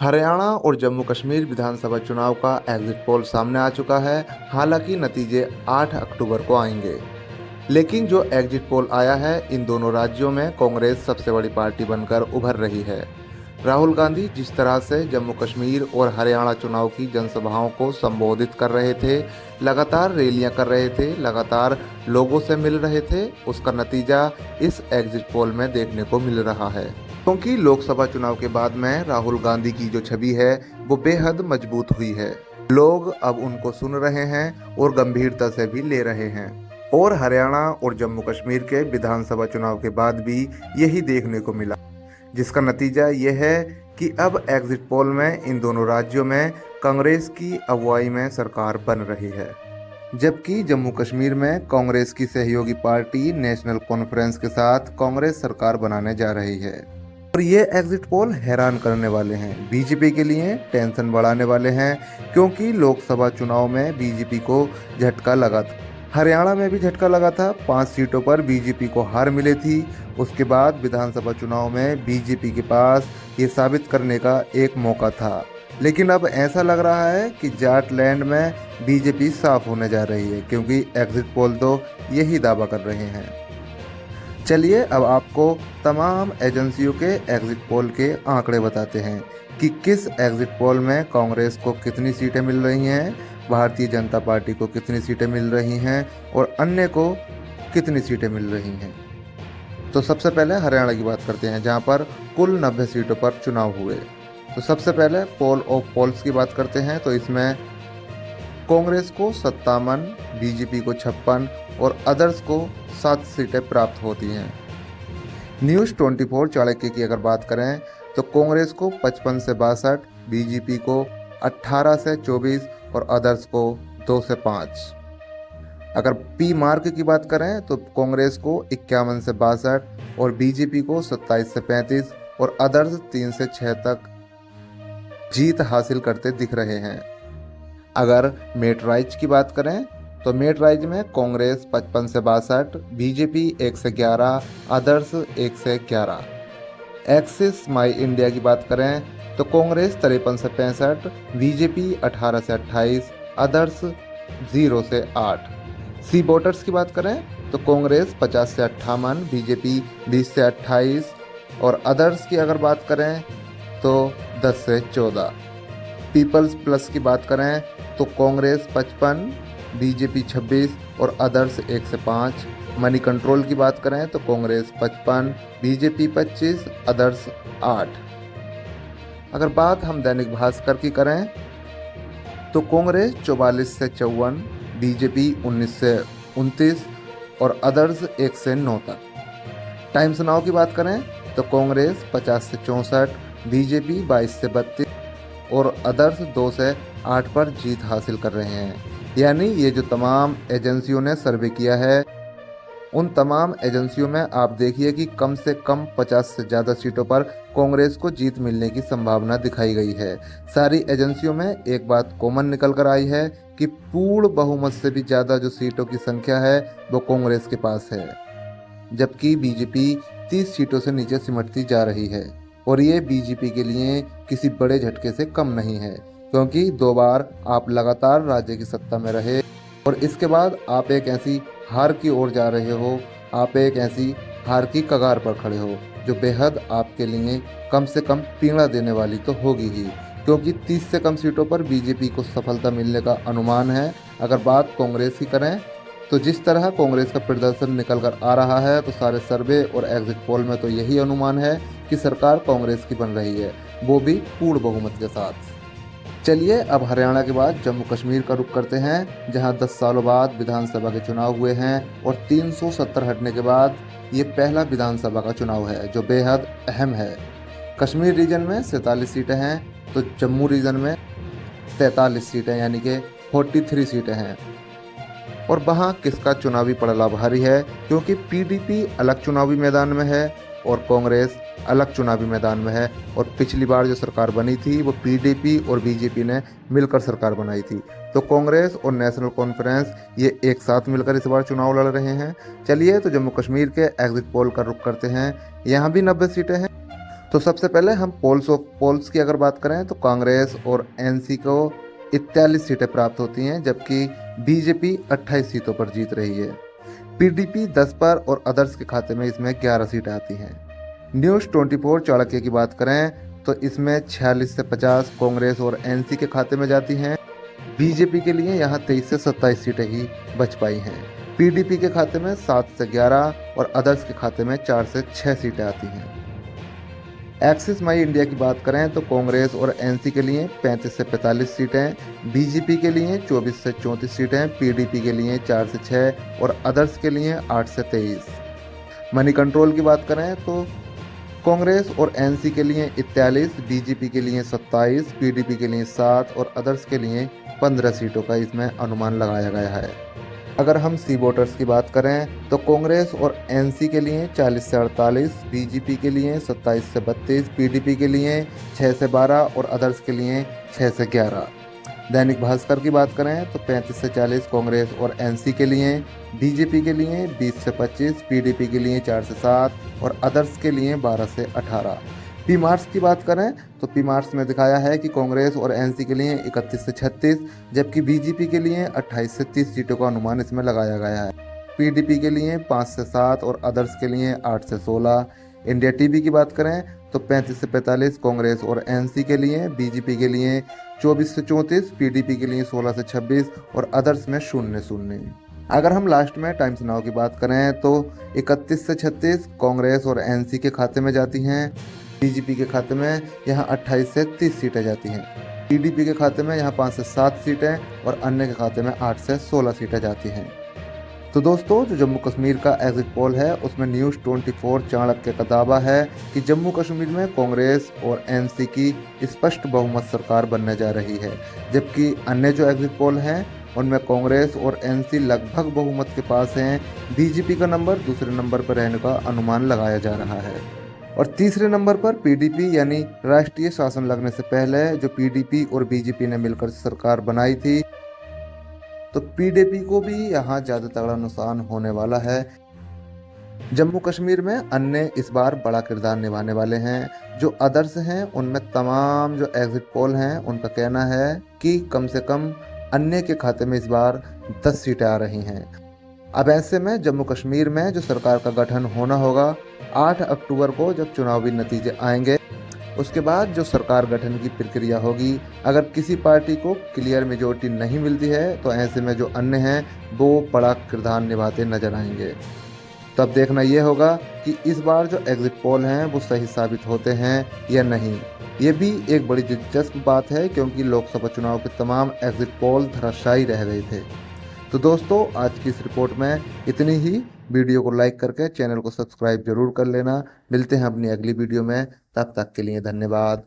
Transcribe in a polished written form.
हरियाणा और जम्मू कश्मीर विधानसभा चुनाव का एग्जिट पोल सामने आ चुका है। हालांकि नतीजे 8 अक्टूबर को आएंगे। लेकिन जो एग्जिट पोल आया है, इन दोनों राज्यों में कांग्रेस सबसे बड़ी पार्टी बनकर उभर रही है। राहुल गांधी जिस तरह से जम्मू कश्मीर और हरियाणा चुनाव की जनसभाओं को संबोधित कर रहे थे, लगातार रैलियां कर रहे थे, लगातार लोगों से मिल रहे थे, उसका नतीजा इस एग्जिट पोल में देखने को मिल रहा है। क्योंकि लोकसभा चुनाव के बाद में राहुल गांधी की जो छवि है वो बेहद मजबूत हुई है। लोग अब उनको सुन रहे हैं और गंभीरता से भी ले रहे हैं। और हरियाणा और जम्मू कश्मीर के विधानसभा चुनाव के बाद भी यही देखने को मिला, जिसका नतीजा यह है कि अब एग्जिट पोल में इन दोनों राज्यों में कांग्रेस की अगुवाई में सरकार बन रही है, जबकि जम्मू कश्मीर में कांग्रेस की सहयोगी पार्टी नेशनल कॉन्फ्रेंस के साथ कांग्रेस सरकार बनाने जा रही है। और ये एग्जिट पोल हैरान करने वाले हैं, बीजेपी के लिए टेंशन बढ़ाने वाले हैं, क्योंकि लोकसभा चुनाव में बीजेपी को झटका लगा था। हरियाणा में भी झटका लगा था, 5 सीटों पर बीजेपी को हार मिली थी। उसके बाद विधानसभा चुनाव में बीजेपी के पास ये साबित करने का एक मौका था। लेकिन अब ऐसा लग रहा है कि जाटलैंड में बीजेपी साफ होने जा रही है, क्योंकि एग्जिट पोल तो यही दावा कर रहे हैं। चलिए अब आपको तमाम एजेंसियों के एग्जिट पोल के आंकड़े बताते हैं कि किस एग्जिट पोल में कांग्रेस को कितनी सीटें मिल रही हैं, भारतीय जनता पार्टी को कितनी सीटें मिल रही हैं और अन्य को कितनी सीटें मिल रही हैं। तो सबसे पहले हरियाणा की बात करते हैं, जहां पर कुल 90 सीटों पर चुनाव हुए। तो सबसे पहले पोल ऑफ पोल्स की बात करते हैं, तो इसमें कांग्रेस को 57, बीजेपी को 56 और अदर्स को 7 सीटें प्राप्त होती हैं। न्यूज़ 24 चाणक्य की अगर बात करें तो कांग्रेस को 55 से 62, बीजेपी को 18 से 24 और अदर्स को 2 से 5। अगर पी मार्क की बात करें तो कांग्रेस को 51 से 62 और बीजेपी को 27 से 35 और अदर्स 3 से 6 तक जीत हासिल करते दिख रहे हैं। अगर मेटराइज की बात करें तो मेटराइज में कांग्रेस 55 से 62, बीजेपी 1 से 11, अदर्स 1 से 11। एक्सिस माई इंडिया की बात करें तो कांग्रेस 53 से 65, बीजेपी 18 से 28, अदर्स 0 से 8। सी वोटर्स की बात करें तो कांग्रेस 50 से 58, बीजेपी 20 से 28 और अदर्स की अगर बात करें तो 10 से 14। पीपल्स प्लस की बात करें तो कांग्रेस 55, बीजेपी 26 और अदर्स 1 से 5। मनी कंट्रोल की बात करें तो कांग्रेस 55, बीजेपी 25, अदर्स 8। अगर बात हम दैनिक भास्कर की करें तो कांग्रेस 44 से 54, बीजेपी 19 से 29 और अदर्स 1 से 9 तक। टाइम्स नाउ की बात करें तो कांग्रेस 50 से 64, बीजेपी 22 से 32 और अदर्स 2 से 8 पर जीत हासिल कर रहे हैं। यानी ये जो तमाम एजेंसियों ने सर्वे किया है, उन तमाम एजेंसियों में आप देखिए कि कम से कम 50 से ज़्यादा सीटों पर कांग्रेस को जीत मिलने की संभावना दिखाई गई है। सारी एजेंसियों में एक बात कॉमन निकल कर आई है कि पूर्ण बहुमत से भी ज़्यादा जो सीटों की संख्या है वो कांग्रेस के पास है, जबकि बीजेपी 30 सीटों से नीचे सिमटती जा रही है। और ये बीजेपी के लिए किसी बड़े झटके से कम नहीं है, क्योंकि 2 बार आप लगातार राज्य की सत्ता में रहे और इसके बाद आप एक ऐसी हार की ओर जा रहे हो, आप एक ऐसी हार की कगार पर खड़े हो जो बेहद आपके लिए कम से कम पीड़ा देने वाली तो होगी ही, क्योंकि 30 से कम सीटों पर बीजेपी को सफलता मिलने का अनुमान है। अगर बात कांग्रेस की करें तो जिस तरह कांग्रेस का प्रदर्शन निकल कर आ रहा है, तो सारे सर्वे और एग्जिट पोल में तो यही अनुमान है कि सरकार कांग्रेस की बन रही है, वो भी पूर्ण बहुमत के साथ। चलिए अब हरियाणा के बाद जम्मू कश्मीर का रुख करते हैं, जहां 10 सालों बाद विधानसभा के चुनाव हुए हैं और 370 हटने के बाद ये पहला विधानसभा का चुनाव है जो बेहद अहम है। कश्मीर रीजन में 47 सीटें हैं तो जम्मू रीजन में 43 सीटें यानी कि 43 सीटें हैं। और वहाँ किसका चुनावी पड़ला भारी है, क्योंकि पीडीपी अलग चुनावी मैदान में है और कांग्रेस अलग चुनावी मैदान में है। और पिछली बार जो सरकार बनी थी वो पीडीपी और बीजेपी ने मिलकर सरकार बनाई थी, तो कांग्रेस और नेशनल कॉन्फ्रेंस ये एक साथ मिलकर इस बार चुनाव लड़ रहे हैं। चलिए तो जम्मू कश्मीर के एग्जिट पोल का रुख करते हैं, यहाँ भी 90 सीटें हैं तो सबसे पहले हम पोल्स की अगर बात करें तो कांग्रेस और एनसी को 41 सीटें प्राप्त होती हैं, जबकि बीजेपी 28 सीटों पर जीत रही है। पीडीपी 10 पर और अदर्स के खाते में इसमें 11 सीटें आती हैं। न्यूज़ 24 चाणक्य की बात करें तो इसमें 46 से 50 कांग्रेस और एनसी के खाते में जाती हैं। बीजेपी के लिए यहाँ 23 से 27 सीटें ही बच पाई हैं। पीडीपी के खाते में 7 से 11 और अदर्स के खाते में 4 से 6 सीटें आती हैं। एक्सिस माई इंडिया की बात करें तो कांग्रेस और एनसी के लिए 35 से 45 सीटें, बीजेपी के लिए 24 से 34 सीटें, पीडीपी के लिए 4 से 6 और अदर्स के लिए 8 से 23। मनी कंट्रोल की बात करें तो कांग्रेस और एनसी के लिए 41, बीजेपी के लिए 27, पीडीपी के लिए 7 और अदर्स के लिए 15 सीटों का इसमें अनुमान लगाया गया है। अगर हम सी वोटर्स की बात करें तो कांग्रेस और एनसी के लिए 40 से 48, बीजेपी के लिए 27 से 32, पीडीपी के लिए 6 से 12 और अदर्स के लिए 6 से 11। दैनिक भास्कर की बात करें तो 35 से 40 कांग्रेस और एनसी के लिए, बीजेपी के लिए 20 से 25, पीडीपी के लिए 4 से 7 और अदर्स के लिए 12 से 18। पी मार्क्स की बात करें तो पी मार्क्स में दिखाया है कि कांग्रेस और एनसी के लिए 31 से 36, जबकि बीजेपी के लिए 28 से 30 सीटों का अनुमान इसमें लगाया गया है। पीडीपी के लिए 5 से 7 और अदर्स के लिए 8 से 16। इंडिया टीवी की बात करें तो 35 से 45 कांग्रेस और एनसी के लिए, बीजेपी के लिए 24 से 34, पीडीपी के लिए 16 से 26 और अदर्स में 0-0। अगर हम लास्ट में टाइम्स नाउ की बात करें तो 31 से 36 कांग्रेस और एनसी के खाते में जाती हैं, बीजेपी के खाते में यहाँ 28 से 30 सीटें जाती हैं, पीडीपी के खाते में यहाँ 5 से 7 सीटें और अन्य के खाते में 8 से 16 सीटें जाती हैं। तो दोस्तों, जो जम्मू कश्मीर का एग्जिट पोल है उसमें न्यूज़ 24 चाणक्य का दावा है कि जम्मू कश्मीर में कांग्रेस और एनसी की स्पष्ट बहुमत सरकार बनने जा रही है, जबकि अन्य जो एग्जिट पोल हैं उनमें कांग्रेस और एनसी लगभग बहुमत के पास हैं। बीजेपी का नंबर दूसरे नंबर पर रहने का अनुमान लगाया जा रहा है और तीसरे नंबर पर पीडीपी यानी राष्ट्रीय शासन लगने से पहले जो पीडीपी और बीजेपी ने मिलकर सरकार बनाई थी, तो पीडीपी को भी यहाँ ज़्यादा तगड़ा नुकसान होने वाला है। जम्मू कश्मीर में अन्य इस बार बड़ा किरदार निभाने वाले हैं। जो अदर्स हैं उनमें तमाम जो एग्जिट पोल हैं उनका कहना है कि कम से कम अन्य के खाते में इस बार 10 सीटें आ रही हैं। अब ऐसे में जम्मू कश्मीर में जो सरकार का गठन होना होगा 8 अक्टूबर को जब चुनावी नतीजे आएंगे, उसके बाद जो सरकार गठन की प्रक्रिया होगी, अगर किसी पार्टी को क्लियर मेजॉरिटी नहीं मिलती है तो ऐसे में जो अन्य हैं वो बड़ा किरदार निभाते नजर आएंगे। तो अब देखना ये होगा कि इस बार जो एग्जिट पोल हैं वो सही साबित होते हैं या नहीं। ये भी एक बड़ी दिलचस्प बात है क्योंकि लोकसभा चुनाव के तमाम एग्जिट पोल धराशायी रह गए थे। तो दोस्तों, आज की इस रिपोर्ट में इतनी ही। वीडियो को लाइक करके चैनल को सब्सक्राइब जरूर कर लेना। मिलते हैं अपनी अगली वीडियो में, तब तक के लिए धन्यवाद।